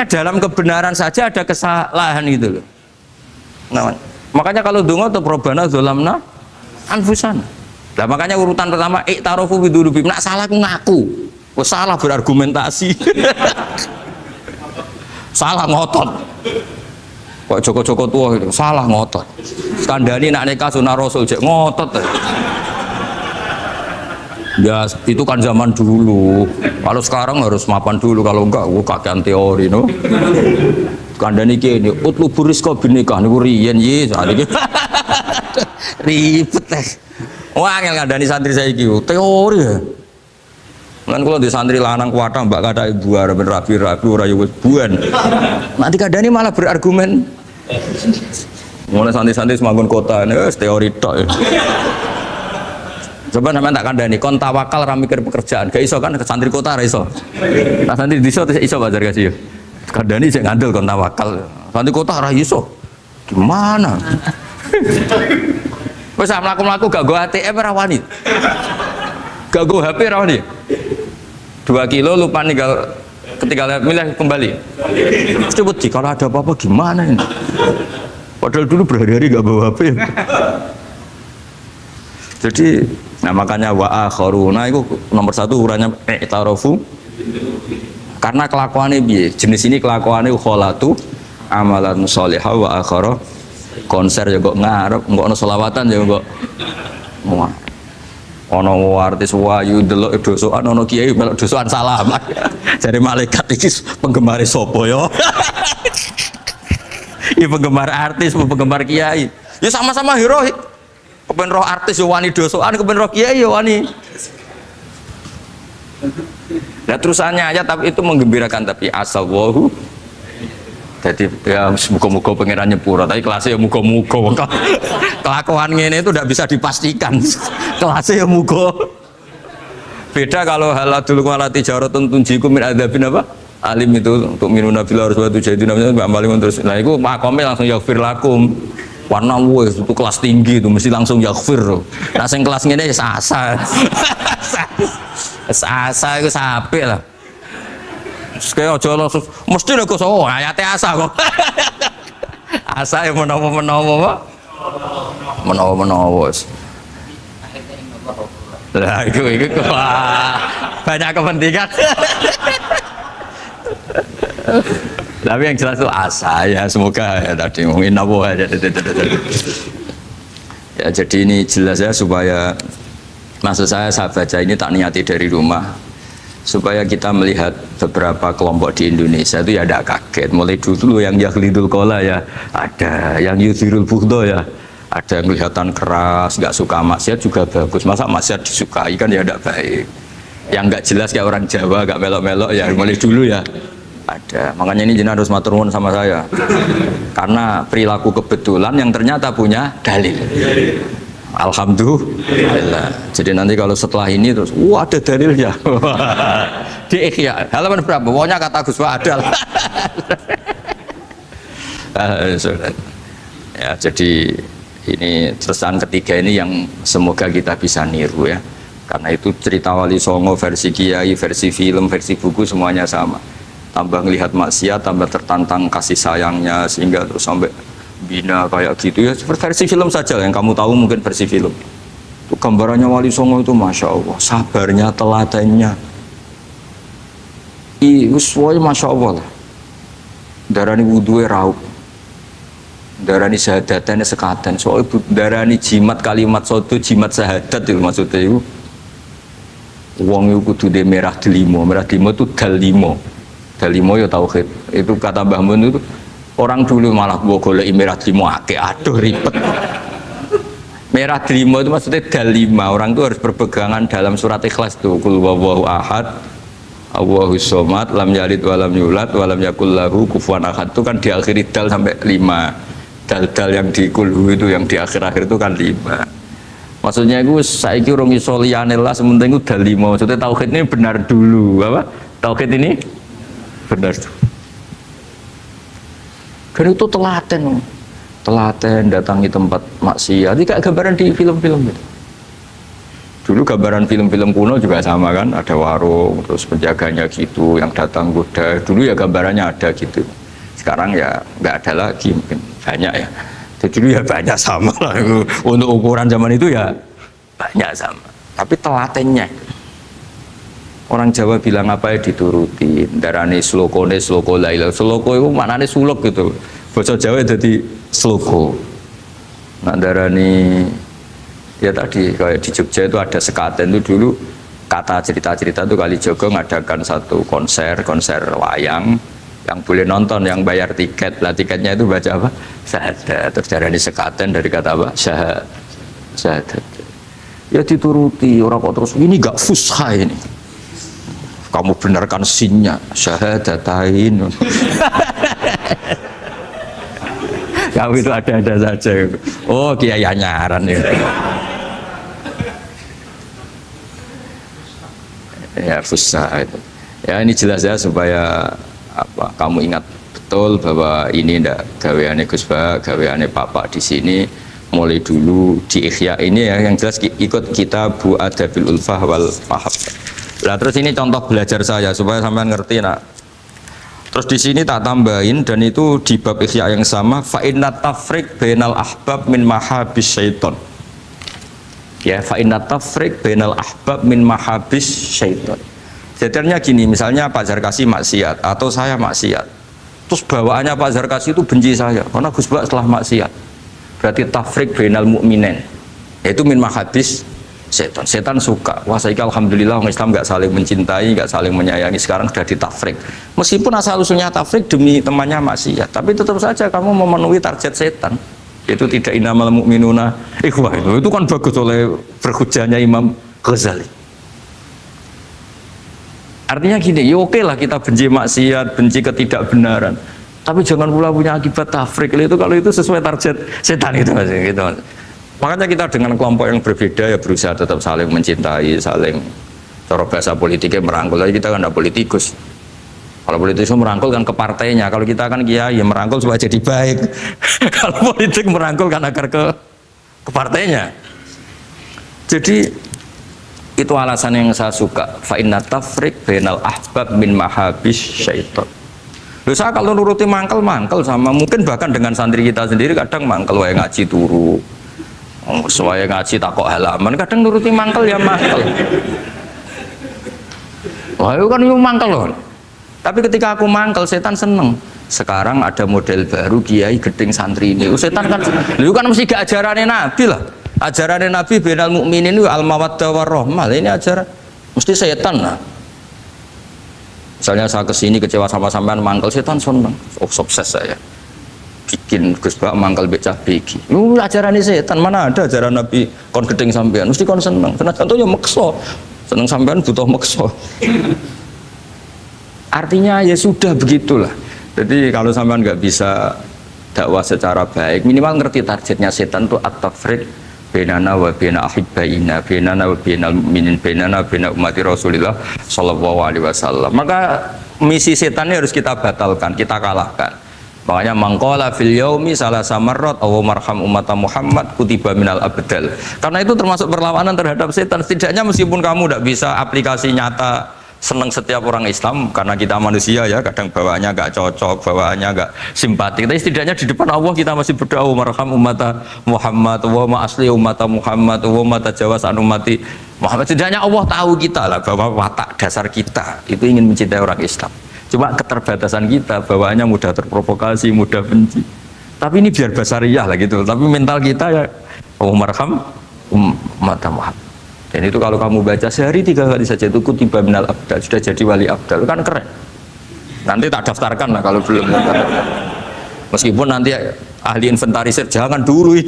dalam kebenaran saja ada kesalahan gitu loh. Nah, makanya kalau donga tuh robana zolamna anfusana. Nah, makanya urutan pertama iktarofu bidunubi. Nak salah aku ngaku. Oh, salah berargumentasi. Salah ngotot. Kok Joko-Joko tua gitu, salah ngotot. Skandani nak nikah sunah rasul cek ngotot. Ya itu kan zaman dulu. Kalau sekarang harus mapan dulu, kalau enggak kakean teori no. Kandani kene utluburis kok binikah niku riyen ye saat iki. Ribet teh. Wah angel ngandani santri saiki teori ya. Lan kula di santri lanang kuwatah mbak kata ibu arep rapi-rapi ora yo wis buan. Nanti kandani malah berargumen. Mulai santri-santri semangun kota wis teori tok. Coba sampean tak kandani kon tawakal ra mikir pekerjaan. Gak iso kan ke santri kota ra iso. Nah santri desa iso bajar kasih. Kandani sik ngandel kon tawakal. Santri kota ra iso. Gimana? Wis mlaku-mlaku gak go ATM ora wani. Gak go HP ora wani. 2 kilo lupa ninggal ketika milih kembali. Coba sih kalau ada apa-apa gimana ini? Padahal dulu berhari-hari gak bawa HP. Jadi, nah makanya wa akharuna itu nomor 1 ukurannya i'tarofu. Karena kelakuannya biye, jenis ini kelakuannya kholatu amalan sholihah wa akhara konser ya kok ngarep, kok ono selawatan ya kok wah. Ono artis wayu delok dosokan, ono kiai melok dosokan salam. Jadi malaikat iki penggemar sapa ya? Ya penggemar artis, penggemar kiai. Ya sama-sama hero. Kepen roh artis yo wani dosokan, kepen roh kiai yo wani. Nah terusannya aja tapi itu menggembirakan tapi asallahu. Jadi ya muga-muga pangeran nyepuro, tapi kelasnya ya muga-muga. Kelakuan ngene itu tidak bisa dipastikan. Kelasnya ya muga. Beda kalau haladul walati jaratun tunjikum min adzabin apa? Alim itu untuk minuna fil harus batu jadi namanya Mbak Malim terus. Nah itu makomnya langsung yaghfir lakum. Warna wes itu kelas tinggi itu mesti langsung yaghfir. Nah sing kelas ngene ya asa. Asa itu sampai lah. Kayak aja langsung mesti nek kok ayate asa kok. Asa yang menawa-menawa. Menawa-menawa. Lah itu wah, banyak kepentingan. Tapi yang jelas itu asa ya, semoga ya tadi mungkin apa aja. Ya jadi ini jelas ya supaya maksud saya baca ini tak niati dari rumah supaya kita melihat beberapa kelompok di Indonesia itu ya tidak kaget. Mulai dulu yang yakhlidul qola ya ada, yang yuzhirul bughdo ya ada, yang kelihatan keras, nggak suka maksiat juga bagus. Masa maksiat disukai kan ya tidak baik. Yang nggak jelas kayak orang Jawa, nggak melok-melok ya mulai dulu ya ada. Makanya ini jenengan harus matur nuwun sama saya. Karena perilaku kebetulan yang ternyata punya dalil. Alhamdulillah. Jadi nanti kalau setelah ini terus, wah ada dalilnya. Di Ikhya halaman berapa? Pokoknya kata Gus Wa ada. Ya jadi ini terusan ketiga ini yang semoga kita bisa niru ya. Karena itu cerita Wali Songo versi kiai, versi film, versi buku semuanya sama. Tambah ngelihat maksiat, tambah tertantang kasih sayangnya sehingga terus sampai bina kayak gitu ya, versi film saja yang kamu tahu mungkin versi film. Itu gambarannya Wali Songo itu masya Allah, sabarnya, teladannya, semuanya masya Allah lah. Darani wudhunya raup, darani syahadatnya sekaten, soalnya darani jimat kalimat soto, jimat syahadat itu maksudnya itu. Wong itu kudu de merah delimo itu dalimo ya tauhid. Itu kata Mbah Mun itu. Orang dulu malah gua golek merah delimo akeh, aduh ribet. Merah delimo itu maksudnya dalima. Orang itu harus berpegangan dalam surat Ikhlas tuh. Qul huwallahu ahad, Allahus somad, lam yalid walam yulad, walam yakul lahu kufuwan ahad. Itu kan diakhiri dal sampai 5. Dal-dal yang di kulhu itu yang di akhir-akhir itu kan 5. Maksudnya itu saiki urung iso liyane lah, sementing itu dalima. Maksudnya tauhid ini benar dulu, apa? Tauhid ini benar dulu. Dan itu telaten datangi tempat maksiat. Ini kayak gambaran di film-film itu. Dulu gambaran film-film kuno juga sama kan, ada warung, terus penjaganya gitu, yang datang goda. Dulu ya gambarannya ada gitu. Sekarang ya nggak ada lagi, mungkin banyak ya. Jadi dulu ya banyak sama lah. Untuk ukuran zaman itu ya banyak sama. Tapi telatennya, orang Jawa bilang apa ya dituruti. Darane sloko laila. Sloko itu maknanya suluk gitu. Bahasa Jawa jadi sloko. Nah darani ya tadi kayak di Jogja itu ada sekaten itu dulu kata cerita-cerita itu Kalijogo ngadakan satu konser wayang yang boleh nonton, yang bayar tiket. Lah tiketnya itu baca apa? Syahadat. Terus darani sekaten dari kata apa? Syahadat. Ya dituruti orang kok terus ini gak fusha ini. Kamu benarkan sinnya syahadatain. Kamu itu ada saja. Oh kiai nyaran ya. Ya fusha itu. Ya ini jelas ya supaya apa kamu ingat betul bahwa ini ndak gaweane Gus Ba, gaweane Bapak di sini mulai dulu di Ikhya ini ya yang jelas ikut Kitabu Adabil Ulfah wal Mahabbah. Lah terus ini contoh belajar saya supaya sampean ngerti nak. Terus di sini tak tambahin dan itu di bab Ikhya yang sama fa inna tafriq bainal ahbab min mahabis syaiton. Ya fa inna tafriq bainal ahbab min mahabis syaiton. Jadinya gini, misalnya Pak Zarkasi maksiat atau saya maksiat. Terus bawaannya Pak Zarkasi itu benci saya karena Gus Bak setelah maksiat. Berarti tafriq bainal mukminin. Yaitu min mahabis setan. Setan suka. Wah, saya alhamdulillah orang Islam nggak saling mencintai, nggak saling menyayangi. Sekarang sudah ditafrik. Meskipun asal usulnya tafrik demi temannya maksiat, tapi tetap saja kamu memenuhi target setan. Yaitu tidak innamal mu'minuna ikhwah. Itu kan bagus oleh berhujahnya Imam Ghazali. Artinya gini, ya oke lah kita benci maksiat, benci ketidakbenaran. Tapi jangan pula punya akibat tafrik. Itu kalau itu sesuai target setan itu Mas, gitu Mas. Makanya kita dengan kelompok yang berbeda ya berusaha tetap saling mencintai, saling cara bahasa politiknya merangkul. Jadi kita kan tidak politikus. Kalau politikus merangkul kan ke partainya, kalau kita kan kiai ya merangkul supaya jadi baik. Kalau politik merangkul kan agar ke partainya. Jadi itu alasan yang saya suka. Fa inna tafriq bainal ahbab min mahabis syaiton. Loh, saya kalau nuruti mangkel sama mungkin bahkan dengan santri kita sendiri kadang mangkel wae ngaji turu. Saya ngaji takok halaman, kadang nuruti mangkel ya mangkel. Wah, itu kan itu mangkel loh. Tapi ketika aku mangkel, setan seneng. Sekarang ada model baru kiai gedeng santri ini. Setan kan, lu kan mesti gak ajarannya Nabi lah. Ajarannya Nabi bainal mukminin itu al mawaddah warahmah. Ini ajaran mesti setan lah. Misalnya saya kesini kecewa sama sampean mangkel, setan seneng. Oh, sukses saya. Bikin Gus Bak mangkal becah begi. Lu ajaran ini setan, mana ada ajaran Nabi kon gedeng sampean, mesti kon seneng. Karena contohnya mekso. Seneng sampean butuh mekso. Artinya ya sudah begitulah. Jadi kalau sampean nggak bisa dakwah secara baik, minimal ngerti targetnya setan itu at-tafriq bainana wa baina ahibbaina, bainana wa bainal mu'minin, bainana wa baina ummati Rasulillah sallallahu alaihi wasallam. Maka misi setan ini harus kita batalkan, kita kalahkan. Makanya mangkola fil yaumi salah samarot aw marham umat Muhammad kutiba minal abdal. Karena itu termasuk perlawanan terhadap setan. Setidaknya meskipun kamu tidak bisa aplikasi nyata senang setiap orang Islam karena kita manusia ya, kadang bawaannya nggak cocok, bawaannya nggak simpatik. Tapi setidaknya di depan Allah kita masih berdoa marham umat Muhammad, wa asli umat Muhammad, wa tajawaz an ummati Muhammad. Setidaknya Allah tahu kita lah bahwa watak dasar kita itu ingin mencintai orang Islam. Cuma keterbatasan kita, bawaannya mudah terprovokasi, mudah benci. Tapi ini biar basariyah lah gitu. Tapi mental kita ya, marham umat Muhammad. Dan itu kalau kamu baca sehari 3 kali saja itu kutiba minal abdal, sudah jadi wali abdal, kan keren. Nanti tak daftarkan lah kalau belum. Meskipun nanti ahli inventarisir jangan dulu.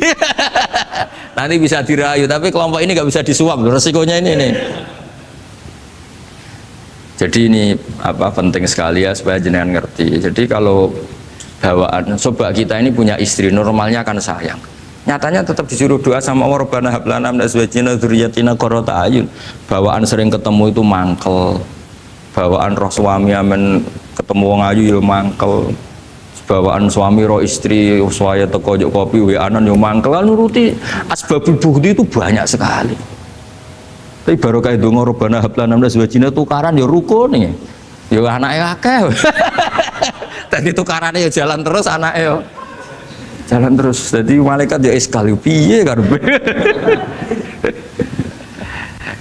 Nanti bisa dirayu, tapi kelompok ini nggak bisa disuap. Resikonya ini nih. Jadi ini apa penting sekali ya supaya jenengan ngerti. Jadi kalau bawaan coba kita ini punya istri normalnya kan sayang. Nyatanya tetap disuruh doa sama Allah Rabbana hab lana min azwajina dzurriyyatina qurrata a'yun. Bawaan sering ketemu itu mangkel. Bawaan roh suami amen ketemu wong ayu ya mangkel. Bawaan suami roh istri saya teko jok kopi wa anan ya mangkel. Nuruti asbabul bughdi itu banyak sekali. Tapi baru kayak dongo robana hablana minaz wajina tukaran ya rukun nih. Ya anaknya akeh. Tadi tukarannya ya jalan terus anaknya ya. Jalan terus. Jadi malaikat ya iskal piye karepe.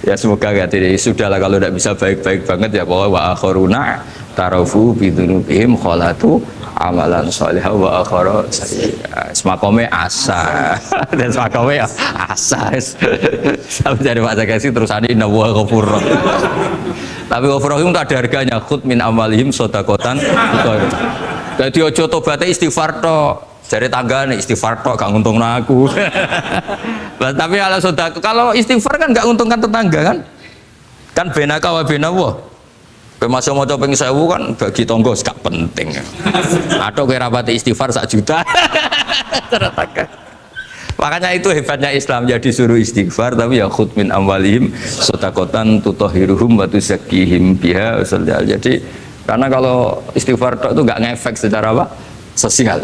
Ya semoga gak tidak sudahlah kalau tidak bisa baik-baik banget ya bahwa wa akharuna tarafu bidunubihim kholatu amalan sholihah wa akhara semakome asa dan semakome ya asa sampai dari Pak Zakasi terusannya inna wa ghafurur tapi ghafurur itu ada harganya khud min amalihim sodakotan jadi ojo tobatnya istighfar toh dari tangga nih istighfar tok gak nguntungno aku. Tapi kalau sedekah kalau istighfar kan gak nguntungkan tetangga kan? Kan benaka wa benawa. Kowe masuk maca ping 1000 kan bagi tangga gak penting. Atau kowe rapati istighfar 1 juta. Makanya itu hebatnya Islam, jadi suruh istighfar tapi ya khud min amwalihim sedekatan tutahhiruhum wa tuzakkihim biha. Jadi karena kalau istighfar tok itu gak ngefek secara apa? Sosial.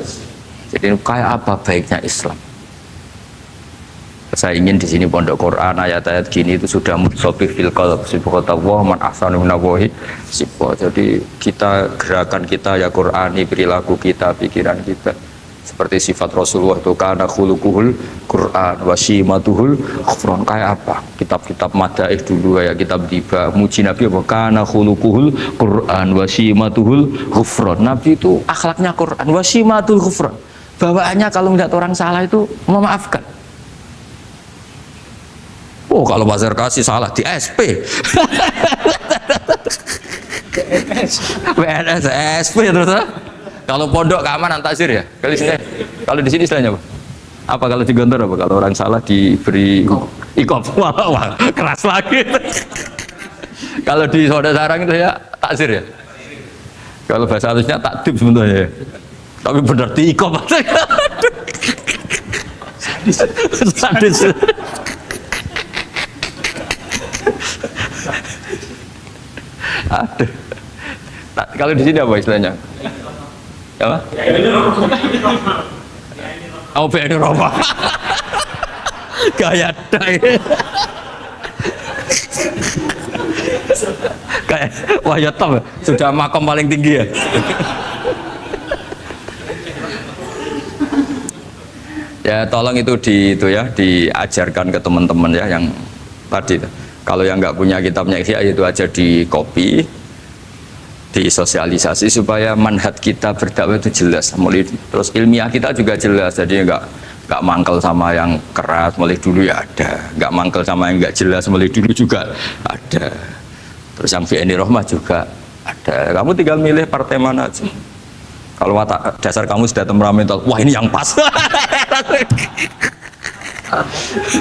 Jadi kayak apa baiknya Islam? Saya ingin di sini pondok Quran ayat-ayat gini itu sudah mutsabih fil qalb subhanallah man ahsanu minallahi sibwa. Jadi kita gerakan kita ya Qurani, perilaku kita, pikiran kita seperti sifat Rasulullah itu kana khuluquhul Quran wa simatuhul ghufran. Kayak apa? Kitab-kitab madaih dulu kayak kitab tiba muji Nabi apa kana khuluquhul Quran wa simatuhul ghufran. Nabi itu akhlaknya Quran wa simatul ghufran. Bawaannya kalau melihat orang salah itu memaafkan. Oh kalau Pak Zarkasi salah di SP. PNS SP terus. Kalau pondok keamanan takzir ya. Kalau di sini istilahnya apa? Apa kalau di Gontor apa? Kalau orang salah diberi ikop. Wah, keras lagi. Kalau di Soda Sarang itu ya takzir ya. Kalau bahasa halusnya takdib sebenarnya ya. Tapi benar diikop. Sadis. Aduh. Nah, kalau di sini apa istilahnya? Apa? Oh, BNI Roma. Gaya dai. Kayak wah ya top, sudah makom paling tinggi ya. Ya tolong itu diajarkan ke teman-teman ya yang tadi. Kalau yang nggak punya kitabnya Ihya itu aja di copy, disosialisasi supaya manhaj kita berdakwah itu jelas. Mulai terus ilmiah kita juga jelas. Jadi nggak mangkel sama yang keras mulai dulu ya ada, nggak mangkel sama yang nggak jelas mulai dulu juga ada. Terus yang BNI Rahmah juga ada. Kamu tinggal milih partai mana aja. Kalau watak dasar kamu sudah temperamental, wah ini yang pas.